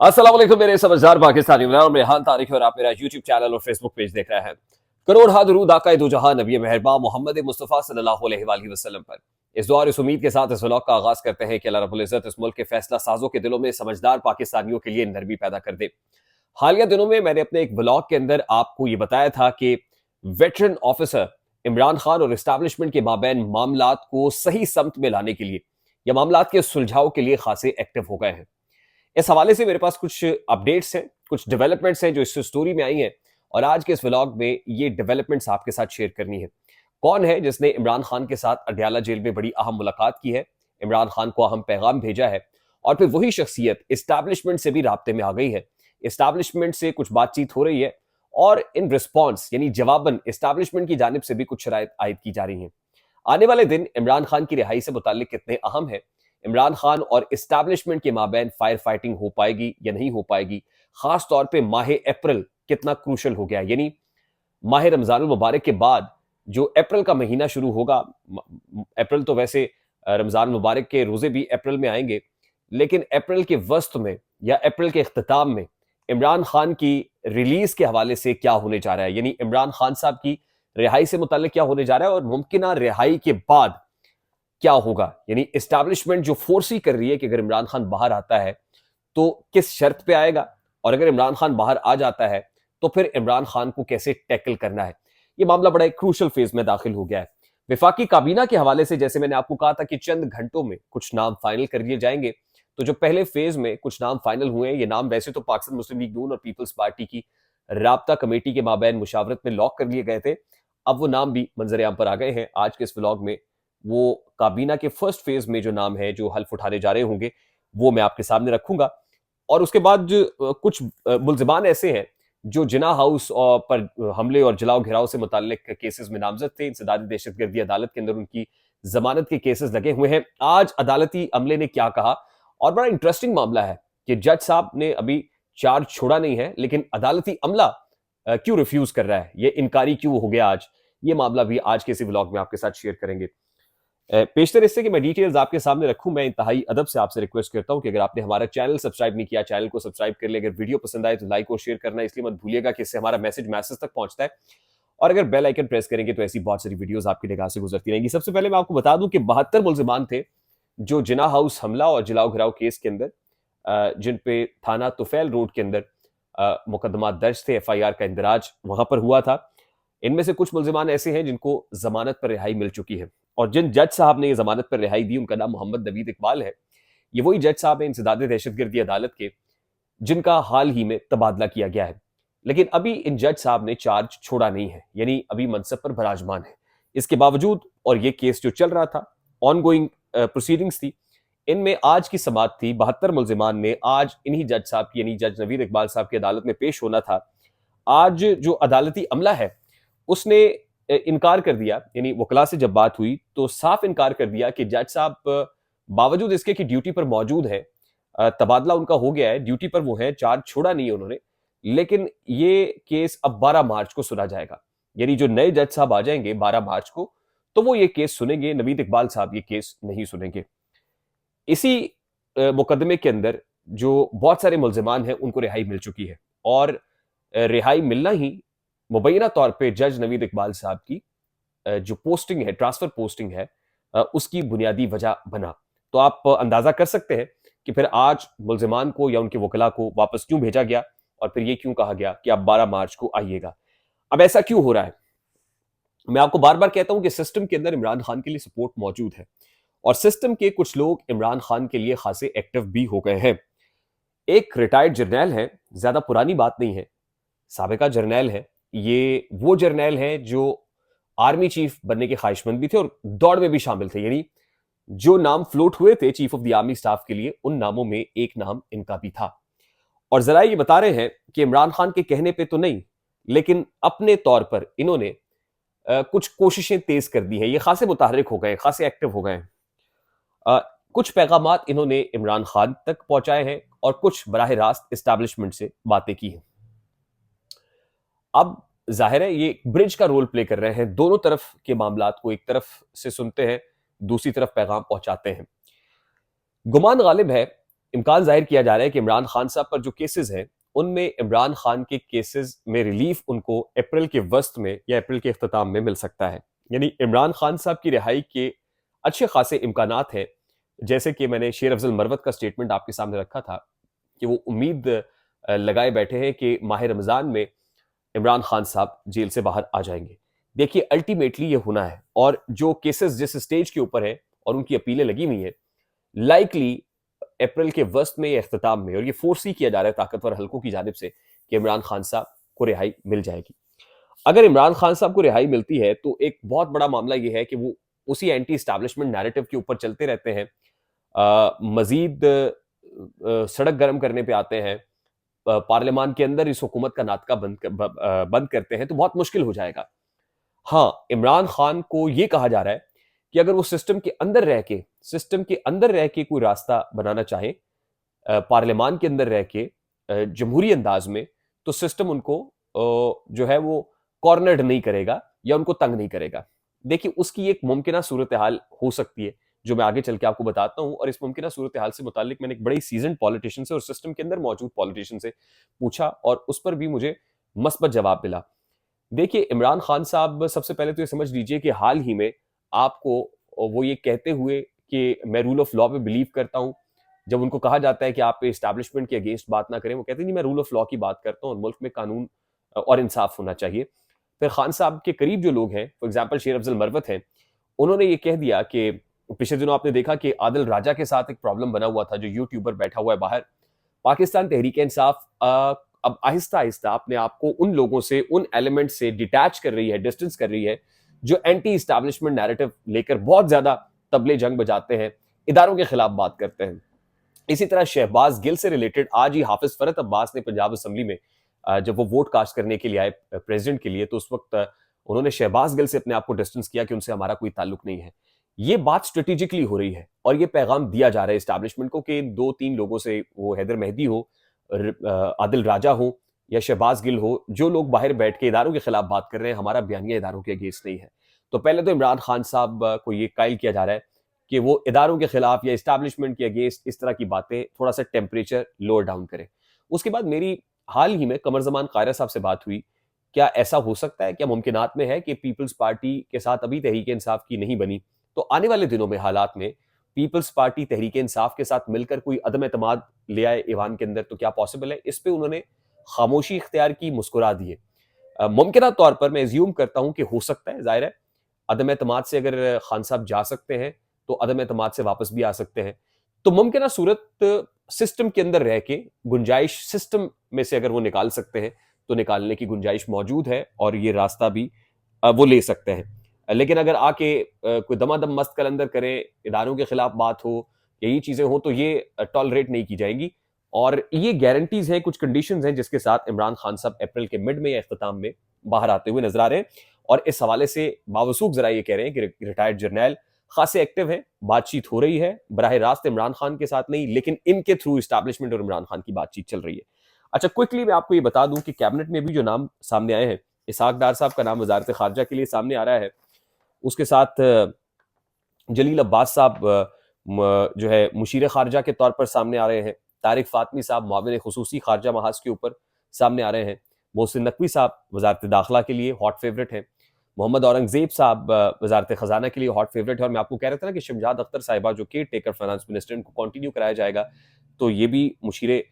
अस्सलाम वालेकुम मेरे समझदार पाकिस्तानी और रेहान तारिक और आप मेरा यूट्यूब चैनल और फेसबुक पेज देख रहे हैं। करोड़ हा दुरूद आका दो जहां नबी मेहरबान मोहम्मद मुस्तफ़ा सल्लल्लाहु अलैहि वसल्लम पर। इस दुआ और इस उम्मीद के साथ इस व्लॉग का आगाज करते हैं कि अल्लाह रब्बुल इज्जत इस मुल्क के फैसला साजों के दिलों में समझदार पाकिस्तानियों के लिए नरमी पैदा कर दे। हालिया दिनों में मैंने अपने एक व्लॉग के अंदर आपको ये बताया था कि वेटरन ऑफिसर इमरान खान और एस्टैब्लिशमेंट के माबैन मामलात को सही समत में लाने के लिए या मामलात के सुलझाव के लिए खासे एक्टिव हो गए हैं। इस हवाले से मेरे पास कुछ अपडेट्स हैं, कुछ डेवलपमेंट्स हैं जो इस स्टोरी में आई हैं और आज के इस व्लॉग में ये डेवलपमेंट्स आपके साथ शेयर करनी है। कौन है जिसने इमरान खान के साथ अडयाला जेल में बड़ी अहम मुलाकात की है, इमरान खान को अहम पैगाम भेजा है और फिर वही शख्सियत इस्टेब्लिशमेंट से भी राब्ते में आ गई है। इस्टेब्लिशमेंट से कुछ बातचीत हो रही है और इन रिस्पॉन्स यानी जवाबन इस्टेब्लिशमेंट की जानिब से भी कुछ शराइत आयद की जा रही हैं। आने वाले दिन इमरान खान की रिहाई से मुताल्लिक कितने अहम है, इमरान खान और इस्टेब्लिशमेंट के माबैन फायर फाइटिंग हो पाएगी या नहीं हो पाएगी, खास तौर पे माह अप्रैल कितना क्रूशल हो गया। यानी माह रमजानुल मुबारक के बाद जो अप्रैल का महीना शुरू होगा, अप्रैल तो वैसे रमजान मुबारक के रोजे भी अप्रैल में आएंगे, लेकिन अप्रैल के वस्त में या अप्रैल के इख्तिताम में इमरान खान की रिलीज के हवाले से क्या होने जा रहा है, यानी इमरान खान साहब की रिहाई से मुताल्लिक क्या होने जा रहा है और मुमकिन रिहाई के बाद क्या होगा। यानी एस्टैब्लिशमेंट जो फोर्स ही कर रही है कि अगर इमरान खान बाहर आता है तो किस शर्त पे आएगा और अगर इमरान खान बाहर आ जाता है तो फिर इमरान खान को कैसे टैकल करना है। यह मामला बड़ा एक क्रूशल फेज में दाखिल हो गया है। विफाकी काबीना के हवाले से जैसे मैंने आपको कहा था कि चंद घंटों में कुछ नाम फाइनल कर लिए जाएंगे, तो जो पहले फेज में कुछ नाम फाइनल हुए हैं, ये नाम वैसे तो पाकिस्तान मुस्लिम लीग नून और पीपल्स पार्टी की राब्ता कमेटी के माबैन मुशावरत में लॉक कर लिए गए थे। अब वो नाम भी मंजर-ए-आम पर आ गए हैं। आज के इस व्लॉग में वो काबीना के फर्स्ट फेज में जो नाम है जो हल्फ उठाने जा रहे होंगे वो मैं आपके सामने रखूंगा और उसके बाद कुछ मुल्जिमान ऐसे हैं जो जिना हाउस और पर हमले और जलाओ घिराव से मुताल्लिक केसेस में नामजद थे। इंसदादी दहशतगर्दी अदालत के अंदर उनकी जमानत के केसेस लगे हुए हैं। आज अदालती अमले ने क्या कहा और बड़ा इंटरेस्टिंग मामला है कि जज साहब ने अभी चार्ज छोड़ा नहीं है, लेकिन अदालती अमला क्यों रिफ्यूज कर रहा है, ये इनकारी क्यों हो गया आज, ये मामला भी आज के इसी व्लॉग में आपके साथ शेयर करेंगे। पेशतर इससे कि मैं डिटेल्स आपके सामने रखूं, मैं इंतहाई अदब से आपसे रिक्वेस्ट करता हूं कि अगर आपने हमारा चैनल सब्सक्राइब नहीं किया, चैनल को सब्सक्राइब कर ले। अगर वीडियो पसंद आए तो लाइक और शेयर करना इसलिए मत भूलिएगा कि इससे हमारा मैसेज तक पहुंचता है और अगर बेल आइकन प्रेस करेंगे तो ऐसी बहुत सारी वीडियोस आपकी निगाह से गुजरती रहेंगी। सबसे पहले मैं आपको बता दूं कि 72 मुल्जिमान थे जो जिना हाउस हमला और जलाओ घिराव केस के अंदर जिन पे थाना तुफैल रोड के अंदर मुकदमा दर्ज थे, FIR का इंदराज वहां पर हुआ था। इनमें से कुछ मुल्जिमान ऐसे हैं जिनको जमानत पर रिहाई मिल चुकी है और जिन जज साहब ने ये जमानत पर रिहाई दी उनका नाम मोहम्मद नवीद इकबाल है। ये वही जज साहब हैं इंसदाद दहशतगर्दी अदालत के जिनका हाल ही में तबादला किया गया है, लेकिन अभी इन जज साहब ने चार्ज छोड़ा नहीं है, यानी अभी मनसब पर बराजमान है। इसके बावजूद और ये केस जो चल रहा था, ऑनगोइंग प्रोसीडिंग्स थी, इनमें आज की समाअत थी। 72 मुल्जिमान ने आज इन्हीं जज साहब की यानी जज नवीद इकबाल साहब की अदालत में पेश होना था। आज जो अदालती अमला है उसने इनकार कर दिया, यानी वकला से जब बात हुई तो साफ इनकार कर दिया कि जज साहब बावजूद इसके कि ड्यूटी पर मौजूद है, तबादला उनका हो गया है, ड्यूटी पर वो है, चार्ज छोड़ा नहीं है उन्होंने, लेकिन ये केस अब 12 मार्च को सुना जाएगा। यानी जो नए जज साहब आ जाएंगे 12 मार्च को तो वो ये केस सुनेंगे, नवीद इकबाल साहब ये केस नहीं सुनेंगे। इसी मुकदमे के अंदर जो बहुत सारे मुल्जिमान हैं उनको रिहाई मिल चुकी है और रिहाई मिलना ही मुबैना तौर पे जज नवीद इकबाल साहब की जो पोस्टिंग है, ट्रांसफर पोस्टिंग है, उसकी बुनियादी वजह बना। तो आप अंदाजा कर सकते हैं कि फिर आज मुल्जिमान को या उनके वकला को वापस क्यों भेजा गया और फिर ये क्यों कहा गया कि आप 12 मार्च को आइएगा। अब ऐसा क्यों हो रहा है? मैं आपको बार बार कहता हूं कि सिस्टम के अंदर इमरान खान के लिए सपोर्ट मौजूद है और सिस्टम के कुछ लोग इमरान खान के लिए खासे एक्टिव भी हो गए हैं। एक रिटायर्ड जर्नैल है, ज्यादा पुरानी बात नहीं है, साबिका जर्नैल है। ये वो जर्नैल है जो आर्मी चीफ बनने के ख्वाहिशमंद भी थे और दौड़ में भी शामिल थे। यानी जो नाम फ्लोट हुए थे chief of the army staff के लिए, उन नामों में एक नाम इनका भी था। और जरा ये बता रहे हैं कि इमरान खान के कहने पे तो नहीं, लेकिन अपने तौर पर इन्होंने कुछ कोशिशें तेज कर दी हैं। ये खासे मुतहर्रिक हो गए, खासे एक्टिव हो गए हैं। कुछ पैगामात इन्होंने इमरान खान तक पहुंचाए हैं और कुछ बराह रास्त इस्टेब्लिशमेंट से बातें की हैं। अब जाहिर है ये ब्रिज का रोल प्ले कर रहे हैं, दोनों तरफ के मामलात को एक तरफ से सुनते हैं, दूसरी तरफ पैगाम पहुंचाते हैं। गुमान गालिब है इम्कान जाहिर किया जा रहा है कि इमरान खान साहब पर जो केसेस हैं उनमें इमरान खान के केसेस में रिलीफ उनको अप्रैल के वस्त में या अप्रैल के अख्ताम में मिल सकता है। यानी इमरान खान साहब की रिहाई के अच्छे खासे इम्कानात हैं। जैसे कि मैंने शेर अफजल मरवत का स्टेटमेंट आपके सामने रखा था कि वो उम्मीद लगाए बैठे हैं कि माह रमज़ान में इमरान खान साहब जेल से बाहर आ जाएंगे। देखिए अल्टीमेटली ये होना है, और जो केसेस जिस स्टेज के ऊपर है और उनकी अपीलें लगी हुई हैं, लाइकली अप्रैल के वस्त में या इख्तिताम में, और ये फोर्स ही किया जा रहा है ताकतवर हलकों की जानिब से कि इमरान खान साहब को रिहाई मिल जाएगी। अगर इमरान खान साहब को रिहाई मिलती है तो एक बहुत बड़ा मामला ये है कि वो उसी एंटी एस्टैब्लिशमेंट नैरेटिव के ऊपर चलते रहते हैं, मजीद सड़क गर्म करने पे आते हैं, पार्लियामान के अंदर इस हुकूमत का नाटका बंद करते हैं, तो बहुत मुश्किल हो जाएगा। हाँ, इमरान खान को यह कहा जा रहा है कि अगर वो सिस्टम के अंदर रह के कोई रास्ता बनाना चाहे, पार्लियामान के अंदर रह के जमहूरी अंदाज में, तो सिस्टम उनको जो है वो कॉर्नर्ड नहीं करेगा या उनको तंग नहीं करेगा। देखिए उसकी एक मुमकिना सूरत हाल हो सकती है जो मैं आगे चल के आपको बताता हूं, और इस मुमकिना सूरत हाल से मुतालिक मैंने एक बड़ी सीजन पॉलिटिशियन से और सिस्टम के अंदर मौजूद पॉलिटिशियन से पूछा और उस पर भी मुझे मस्बत जवाब मिला। देखिए इमरान खान साहब, सबसे पहले तो ये समझ लीजिए कि हाल ही में आपको वो ये कहते हुए कि मैं रूल ऑफ लॉ पे बिलीव करता हूं, जब उनको कहा जाता है कि आप एस्टैब्लिशमेंट के अगेंस्ट बात ना करें, वो कहते हैं जी मैं रूल ऑफ लॉ की बात करता हूं और मुल्क में कानून और इंसाफ होना चाहिए। फिर खान साहब के करीब जो लोग हैं, फॉर एग्जाम्पल शेर अफजल मरवत हैं, उन्होंने ये कह दिया कि पिछले दिनों आपने देखा कि आदिल राजा के साथ एक प्रॉब्लम बना हुआ था, जो यूट्यूबर बैठा हुआ है बाहर। पाकिस्तान तहरीक इंसाफ अब आहिस्ता आहिस्ता अपने आप को उन लोगों से, उन एलिमेंट से डिटैच कर रही है, डिस्टेंस कर रही है, जो एंटी इस्टेब्लिशमेंट नैरेटिव लेकर बहुत ज्यादा तबले जंग बजाते हैं, इदारों के खिलाफ बात करते हैं। इसी तरह शहबाज गिल से रिलेटेड आज ही हाफिज फरत अब्बास ने पंजाब असम्बली में जब वो वोट कास्ट करने के लिए आए प्रेसिडेंट के लिए, तो उस वक्त उन्होंने शहबाज गिल से अपने आप को डिस्टेंस किया कि उनसे हमारा कोई ताल्लुक नहीं है। ये बात स्ट्रेटेजिकली हो रही है और ये पैगाम दिया जा रहा है इस्टेब्लिशमेंट को कि दो तीन लोगों से, वो हैदर मेहदी हो, आदिल राजा हो या शहबाज गिल हो, जो लोग बाहर बैठ के इदारों के खिलाफ बात कर रहे हैं, हमारा बयानिया इदारों के अगेंस्ट नहीं है। तो पहले तो इमरान खान साहब को ये कायल किया जा रहा है कि वो इदारों के खिलाफ या इस्टेब्लिशमेंट के अगेंस्ट इस तरह की बातें थोड़ा सा टेम्परेचर लोअर डाउन करें। उसके बाद मेरी हाल ही में कमर जमान कायरा साहब से बात हुई। क्या ऐसा हो सकता है, क्या मुमकिनात में है कि पीपल्स पार्टी के साथ अभी तहरीक इंसाफ की नहीं बनी, तो आने वाले दिनों में हालात में पीपल्स पार्टी तहरीक इंसाफ के साथ मिलकर कोई अदम एतमाद ले आए ईवान के अंदर, तो क्या पॉसिबल है? इस पे उन्होंने खामोशी इख्तियार की, मुस्कुरा दिए। मुमकिना तौर पर मैं एज्यूम करता हूं कि हो सकता है, जाहिर है अदम एतमाद से अगर खान साहब जा सकते हैं तो अदम एतमाद से वापस भी आ सकते हैं। तो मुमकिना सूरत सिस्टम के अंदर रह के गुंजाइश सिस्टम में से अगर वो निकाल सकते हैं तो निकालने की गुंजाइश मौजूद है और ये रास्ता भी वो ले सकते हैं। लेकिन अगर आके कोई दमादम मस्त कलंदर करें, इदारों के खिलाफ बात हो, यही चीजें हो, तो ये टॉलरेट नहीं की जाएंगी। और ये गारंटीज हैं, कुछ कंडीशंस हैं जिसके साथ इमरान खान साहब अप्रैल के मिड में या इख्तिताम में बाहर आते हुए नजर आ रहे हैं। और इस हवाले से बावसूख जरा ये कह रहे हैं कि रिटायर्ड जर्नैल खासे एक्टिव है, बातचीत हो रही है, बराह रास्त इमरान खान के साथ नहीं, लेकिन इनके थ्रू इस्टेब्लिशमेंट और इमरान खान की बातचीत चल रही है। अच्छा, क्विकली मैं आपको ये बता दूं कि कैबिनेट में भी जो नाम सामने आए हैं, इसहाक डार साहब का नाम वजारत खारजा के लिए सामने आ रहा है। उसके साथ जलील अब्बास साहब जो है मुशीर खारजा के तौर पर सामने आ रहे हैं। तारिक फातमी साहब माविन खुसूसी खारजा महाज के ऊपर सामने आ रहे हैं। मोहसिन नकवी साहब वजारत दाखिला के लिए हॉट फेवरेट हैं। मोहम्मद औरंगजेब साहब वजारत खजाना के लिए हॉट फेवरेट है। और मैं आपको कह रहा था ना कि शमजाद अख्तर साहिबा जो केयर टेकर फाइनेंस मिनिस्टर, इनको कंटिन्यू कराया जाएगा, तो ये भी मुशीर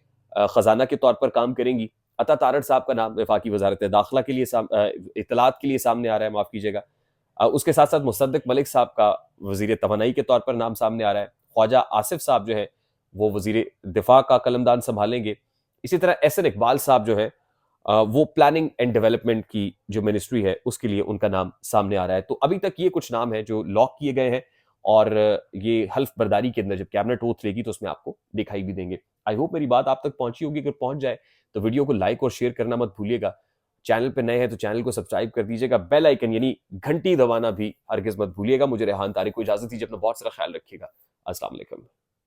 खजाना के तौर पर काम करेंगी। अता तारड़ साहब का नाम वफाकी वजारत दाखिला के लिए इतलात के लिए सामने आ रहा है, माफ कीजिएगा। उसके साथ साथ मुसद्दिक मलिक साहब का वजीर तवानाई के तौर पर नाम सामने आ रहा है। ख्वाजा आसिफ साहब जो है वो वजीर दिफा का कलमदान संभालेंगे। इसी तरह एहसन इकबाल साहब जो है वो प्लानिंग एंड डेवलपमेंट की जो मिनिस्ट्री है उसके लिए उनका नाम सामने आ रहा है। तो अभी तक ये कुछ नाम है जो लॉक किए गए हैं और ये हल्फ बर्दारी के अंदर जब कैबिनेट ओथ लेगी तो उसमें आपको दिखाई भी देंगे। आई होप मेरी बात आप तक पहुंची होगी। अगर पहुंच जाए तो वीडियो को लाइक और शेयर करना मत भूलिएगा। चैनल पे नए हैं तो चैनल को सब्सक्राइब कर दीजिएगा। बेल आइकन यानी घंटी दबाना भी हरगिज मत भूलिएगा। मुझे रेहान तारिक को इजाजत दीजिए। अपना बहुत सारा ख्याल रखिएगा। अस्सलाम वालेकुम।